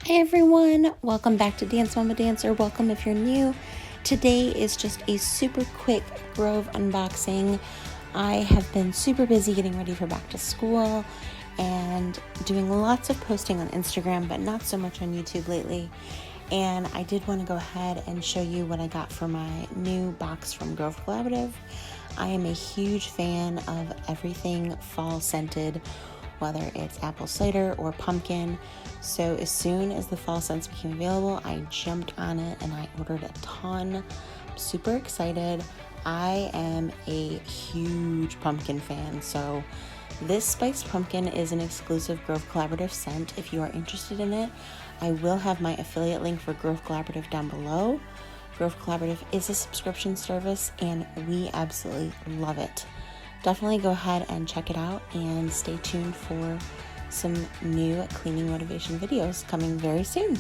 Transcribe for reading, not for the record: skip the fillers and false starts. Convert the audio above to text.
Hi everyone, welcome back to Dance Mama Dancer. Welcome if you're new. Today is just a super quick Grove unboxing. I have been super busy getting ready for back to school and doing lots of posting on Instagram, but not so much on YouTube lately. And I did want to go ahead and show you what I got for my new box from Grove Collaborative. I am a huge fan of everything fall scented, whether it's apple cider or pumpkin. So as soon as the fall scents became available, I jumped on it and I ordered a ton. I'm super excited. I am a huge pumpkin fan, so this spiced pumpkin is an exclusive Grove Collaborative scent. If you are interested in it, I will have my affiliate link for Grove Collaborative down below. Grove Collaborative is a subscription service and we absolutely love it. Definitely go ahead and check it out and stay tuned for some new cleaning motivation videos coming very soon.